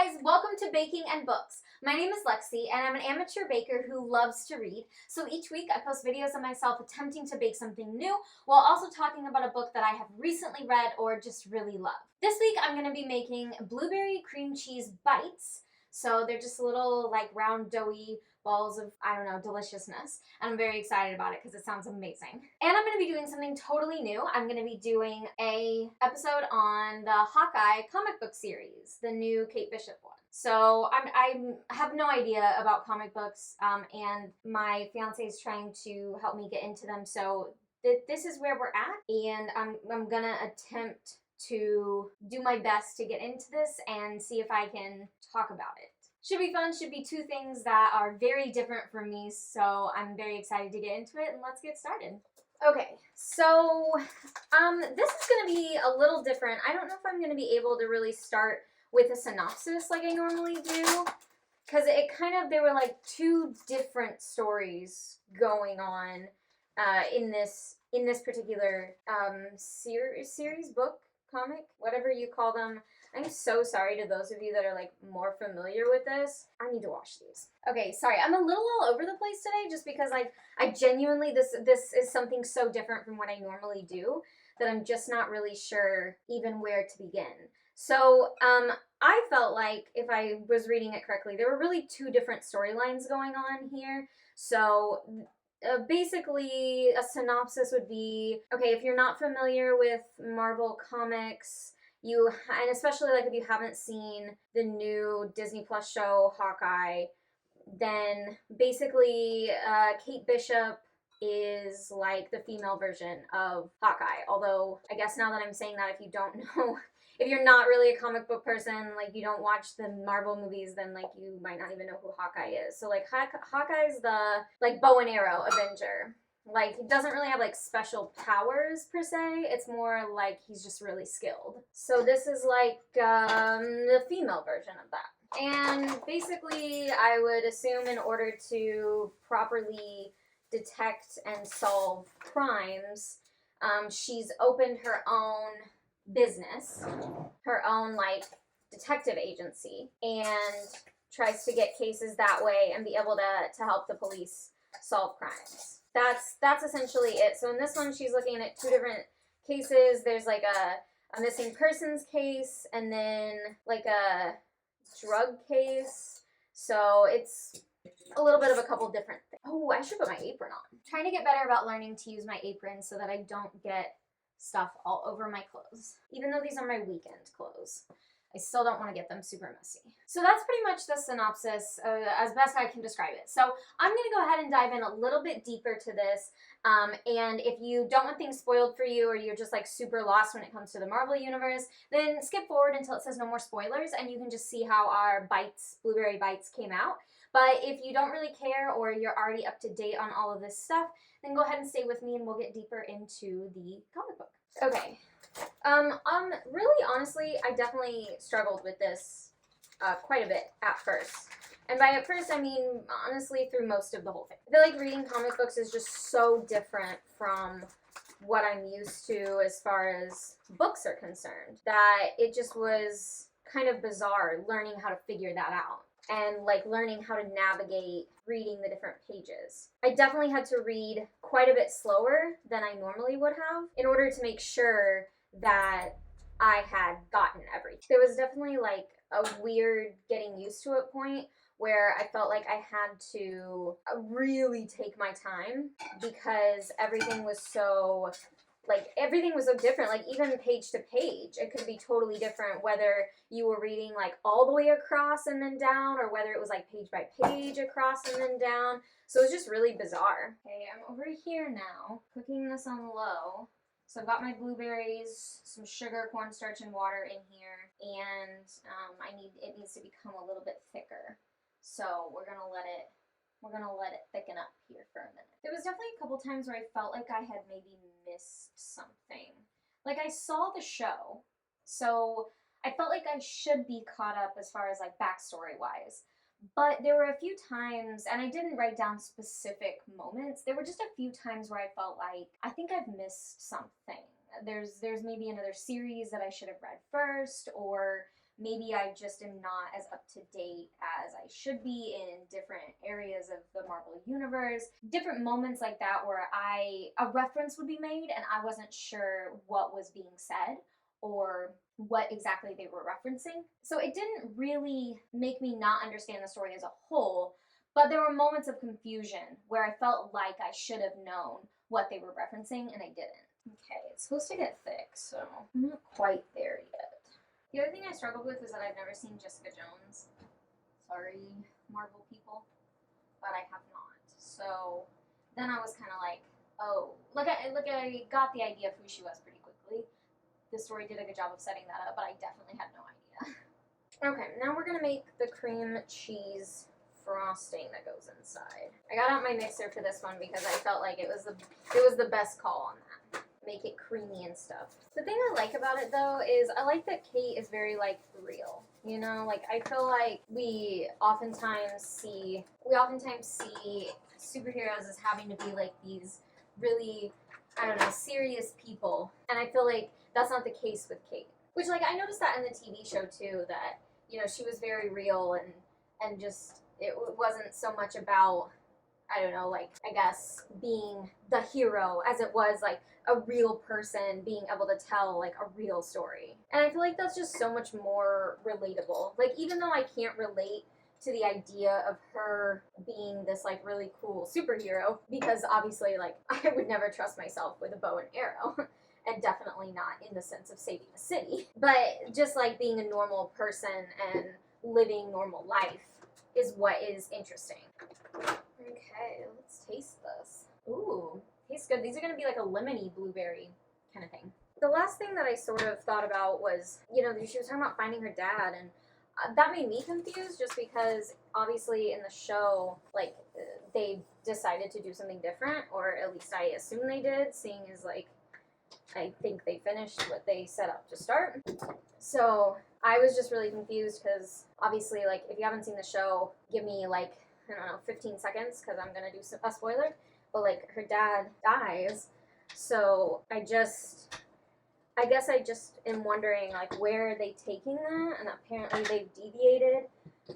Hi guys, welcome to Baking and Books. My name is Lexi and I'm an amateur baker who loves to read. So each week I post videos of myself attempting to bake something new while also talking about a book that I have recently read or just really love. This week I'm going to be making blueberry cream cheese bites. So they're just little round doughy balls of, deliciousness. And I'm very excited about it because it sounds amazing. And I'm going to be doing something totally new. I'm going to be doing a episode on the Hawkeye comic book series, the new Kate Bishop one. So I have no idea about comic books, and my fiance is trying to help me get into them. So this is where we're at, and I'm going to attempt to do my best to get into this and see if I can talk about it. Should be fun, should be two things that are very different from me, so I'm very excited to get into it, and let's get started. Okay, so this is going to be a little different. I don't know if I'm going to be able to really start with a synopsis like I normally do, because there were like two different stories going on in this particular series, book, comic, whatever you call them. I'm so sorry to those of you that are like more familiar with this. I need to wash these. Okay, sorry, I'm a little all over the place today just because I genuinely, this is something so different from what I normally do that I'm just not really sure even where to begin. So I felt like, if I was reading it correctly, there were really two different storylines going on here. So basically, a synopsis would be, okay, if you're not familiar with Marvel Comics, and especially if you haven't seen the new Disney Plus show Hawkeye, then basically Kate Bishop is like the female version of Hawkeye. Although I guess now that I'm saying that, if you don't know, if you're not really a comic book person, you don't watch the Marvel movies, then you might not even know who Hawkeye is. So Hawkeye's the bow and arrow Avenger. He doesn't really have special powers per se. It's more like he's just really skilled. So this is the female version of that. And basically, I would assume in order to properly detect and solve crimes, she's opened her own business, her own detective agency, and tries to get cases that way and be able to help the police solve crimes. That's essentially it. So in this one, she's looking at two different cases. There's a missing persons case and then a drug case. So it's a little bit of a couple different things. Oh, I should put my apron on. I'm trying to get better about learning to use my apron so that I don't get stuff all over my clothes. Even though these are my weekend clothes, I still don't want to get them super messy. So that's pretty much the synopsis as best I can describe it. So I'm going to go ahead and dive in a little bit deeper to this. And if you don't want things spoiled for you, or you're just super lost when it comes to the Marvel universe, then skip forward until it says no more spoilers and you can just see how our blueberry bites came out. But if you don't really care, or you're already up to date on all of this stuff, then go ahead and stay with me and we'll get deeper into the comic book. Okay. Really, honestly, I definitely struggled with this quite a bit at first. And by at first, I mean, honestly, through most of the whole thing. I feel like reading comic books is just so different from what I'm used to as far as books are concerned, that it just was kind of bizarre learning how to figure that out. And learning how to navigate reading the different pages. I definitely had to read quite a bit slower than I normally would have in order to make sure that I had gotten everything. There was definitely a weird getting used to it point where I felt like I had to really take my time because everything was so different. Even page to page, it could be totally different whether you were reading all the way across and then down, or whether it was page by page across and then down. So it was just really bizarre. Okay, I'm over here now, cooking this on low. So I've got my blueberries, some sugar, cornstarch, and water in here, and it needs to become a little bit thicker. So we're gonna let it thicken up here for a minute. There was definitely a couple times where I felt like I had maybe missed something. I saw the show, so I felt like I should be caught up as far as backstory wise. But there were a few times, and I didn't write down specific moments, there were just a few times where I felt like, I think I've missed something. There's maybe another series that I should have read first, or maybe I just am not as up to date as I should be in different areas of the Marvel Universe. Different moments like that where a reference would be made and I wasn't sure what was being said or what exactly they were referencing. So it didn't really make me not understand the story as a whole, but there were moments of confusion where I felt like I should have known what they were referencing and I didn't. Okay, it's supposed to get thick, so I'm not quite there yet. The other thing I struggled with is that I've never seen Jessica Jones. Sorry, Marvel people, but I have not. So then I was kind of like, oh, I got the idea of who she was pretty quickly. The story did a good job of setting that up, but I definitely had no idea. Okay, now we're gonna make the cream cheese frosting that goes inside. I got out my mixer for this one because I felt like it was the best call on that. Make it creamy and stuff. The thing I like about it though is I like that Kate is very like real. You know, like I feel like we oftentimes see superheroes as having to be like these really, I don't know, serious people. And I feel like that's not the case with Kate. Which like I noticed that in the TV show too, that, you know, she was very real and just it wasn't so much about, I don't know, like, I guess, being the hero as it was, like, a real person being able to tell, like, a real story. And I feel like that's just so much more relatable. Like, even though I can't relate to the idea of her being this, like, really cool superhero, because obviously, like, I would never trust myself with a bow and arrow. And definitely not in the sense of saving a city. But just, like, being a normal person and living normal life is what is interesting. Okay, let's taste this. Ooh, tastes good. These are going to be like a lemony blueberry kind of thing. The last thing that I sort of thought about was, you know, she was talking about finding her dad, and that made me confused just because obviously in the show, like, they decided to do something different, or at least I assume they did, seeing as, like, I think they finished what they set up to start. So I was just really confused because obviously, like, if you haven't seen the show, give me, like, I don't know, 15 seconds because I'm going to do a spoiler. But, like, her dad dies. So I guess I just am wondering, like, where are they taking that? And apparently they've deviated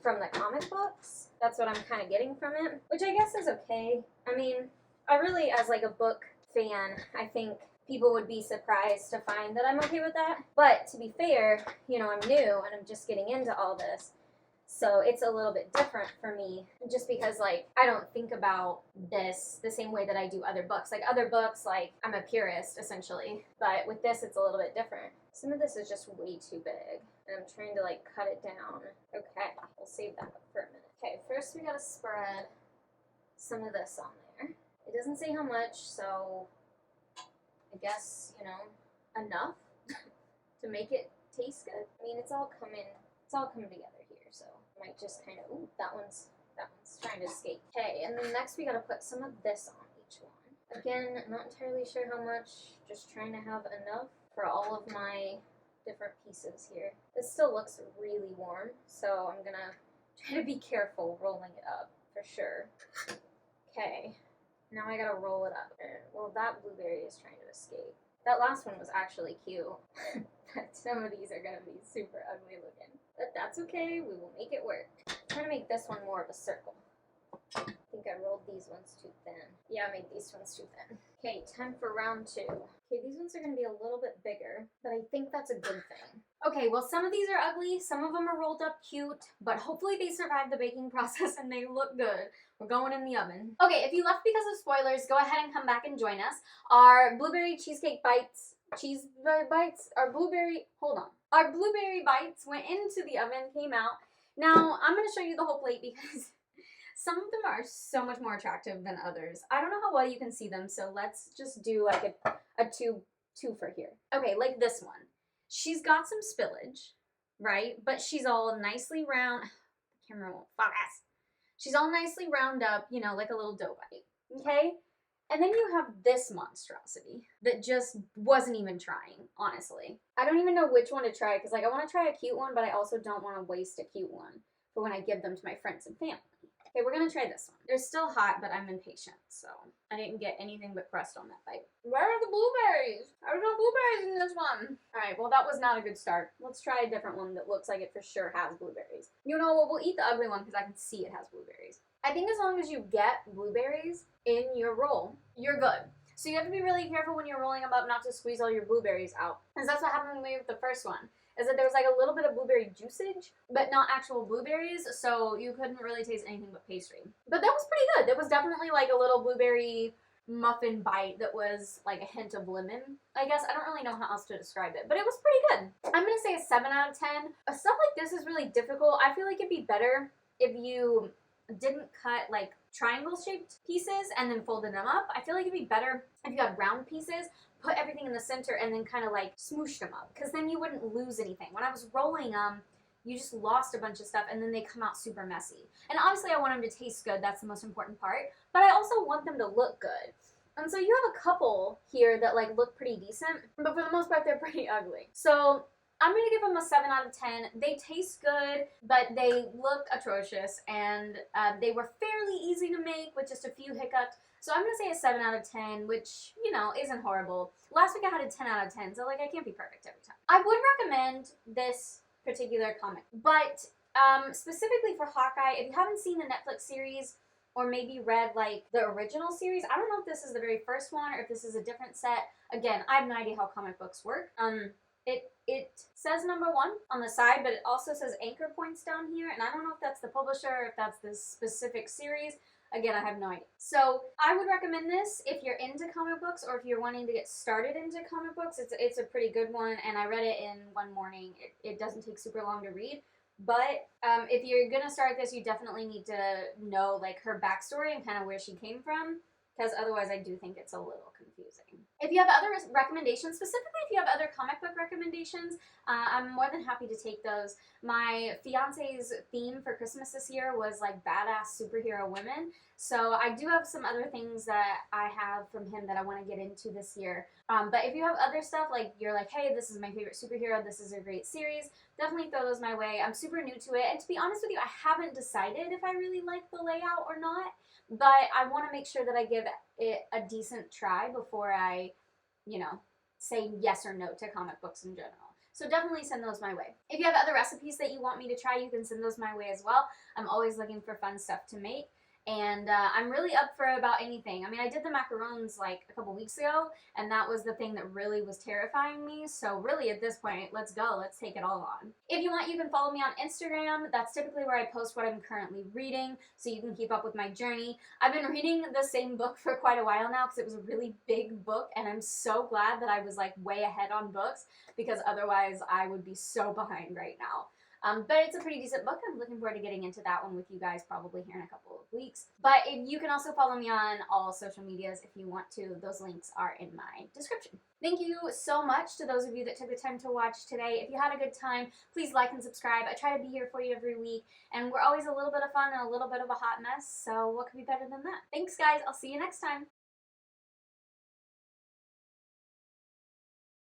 from the comic books. That's what I'm kind of getting from it, which I guess is okay. I mean, I really, as, like, a book fan, I think people would be surprised to find that I'm okay with that. But to be fair, you know, I'm new and I'm just getting into all this. So it's a little bit different for me just because, like, I don't think about this the same way that I do other books. Like, other books, like, I'm a purist, essentially. But with this, it's a little bit different. Some of this is just way too big. And I'm trying to, like, cut it down. Okay, we'll save that for a minute. Okay, first we gotta spread some of this on there. It doesn't say how much, so I guess, you know, enough to make it taste good. I mean, it's all coming together here, so I might just kind of, ooh, that one's trying to escape. Okay, and then next we gotta put some of this on each one. Again, not entirely sure how much, just trying to have enough for all of my different pieces here. This still looks really warm, so I'm gonna try to be careful rolling it up, for sure. Okay. Now I gotta roll it up. Well, that blueberry is trying to escape. That last one was actually cute. Some of these are gonna be super ugly looking. But that's okay, we will make it work. I'm trying to make this one more of a circle. I think I rolled these ones too thin. Yeah, I made these ones too thin. Okay, time for round 2. Okay, these ones are gonna be a little bit bigger, but I think that's a good thing. Okay, well, some of these are ugly, some of them are rolled up cute, but hopefully they survived the baking process and they look good. We're going in the oven. Okay, if you left because of spoilers, go ahead and come back and join us. Our blueberry cheesecake bites, our blueberry bites went into the oven, came out. Now, I'm going to show you the whole plate because some of them are so much more attractive than others. I don't know how well you can see them, so let's just do like a two for here. Okay, like this one. She's got some spillage, right? But she's all nicely round. The camera won't focus. She's all nicely round up, you know, like a little dough bite, okay? And then you have this monstrosity that just wasn't even trying, honestly. I don't even know which one to try because, like, I want to try a cute one, but I also don't want to waste a cute one for when I give them to my friends and family. Okay, we're gonna try this one. They're still hot, but I'm impatient, so I didn't get anything but crust on that bite. Where are the blueberries? There's no blueberries in this one. All right, well, that was not a good start. Let's try a different one that looks like it for sure has blueberries. You know what? We'll eat the ugly one because I can see it has blueberries. I think as long as you get blueberries in your roll, you're good. So you have to be really careful when you're rolling them up not to squeeze all your blueberries out. Because that's what happened to me with the first one, is that there was like a little bit of blueberry juicage, but not actual blueberries, so you couldn't really taste anything but pastry. But that was pretty good. There was definitely like a little blueberry muffin bite that was like a hint of lemon, I guess. I don't really know how else to describe it, but it was pretty good. I'm gonna say a 7 out of 10. Stuff like this is really difficult. I feel like it'd be better if you didn't cut like triangle shaped pieces and then folded them up. I feel like it'd be better if you had round pieces, put everything in the center, and then kind of like smoosh them up, because then you wouldn't lose anything. When I was rolling them, you just lost a bunch of stuff, and then they come out super messy. And obviously I want them to taste good, that's the most important part, but I also want them to look good. And so you have a couple here that like look pretty decent, but for the most part they're pretty ugly. So I'm going to give them a 7 out of 10. They taste good, but they look atrocious, and they were fairly easy to make with just a few hiccups. So I'm going to say a 7 out of 10, which, you know, isn't horrible. Last week I had a 10 out of 10, so like I can't be perfect every time. I would recommend this particular comic, but specifically for Hawkeye, if you haven't seen the Netflix series, or maybe read like the original series, I don't know if this is the very first one or if this is a different set. Again, I have no idea how comic books work. It says #1 on the side, but it also says anchor points down here, and I don't know if that's the publisher or if that's this specific series. Again, I have no idea. So I would recommend this if you're into comic books, or if you're wanting to get started into comic books. It's a pretty good one, and I read it in one morning. It doesn't take super long to read. But if you're gonna start this, you definitely need to know like her backstory and kind of where she came from, because otherwise I do think it's a little confusing. If you have other recommendations, specifically if you have other comic book recommendations, I'm more than happy to take those. My fiance's theme for Christmas this year was like badass superhero women, so I do have some other things that I have from him that I want to get into this year. But if you have other stuff, like you're like, hey, this is my favorite superhero, this is a great series, definitely throw those my way. I'm super new to it, and to be honest with you, I haven't decided if I really like the layout or not. But I want to make sure that I give it a decent try before I, you know, say yes or no to comic books in general. So definitely send those my way. If you have other recipes that you want me to try, you can send those my way as well. I'm always looking for fun stuff to make. And I'm really up for about anything. I mean, I did the macarons like a couple weeks ago, and that was the thing that really was terrifying me. So really at this point, let's go. Let's take it all on. If you want, you can follow me on Instagram. That's typically where I post what I'm currently reading, so you can keep up with my journey. I've been reading the same book for quite a while now because it was a really big book, and I'm so glad that I was like way ahead on books, because otherwise I would be so behind right now. But it's a pretty decent book. I'm looking forward to getting into that one with you guys probably here in a couple of weeks. But you can also follow me on all social medias if you want to. Those links are in my description. Thank you so much to those of you that took the time to watch today. If you had a good time, please like and subscribe. I try to be here for you every week, and we're always a little bit of fun and a little bit of a hot mess, so what could be better than that? Thanks, guys. I'll see you next time.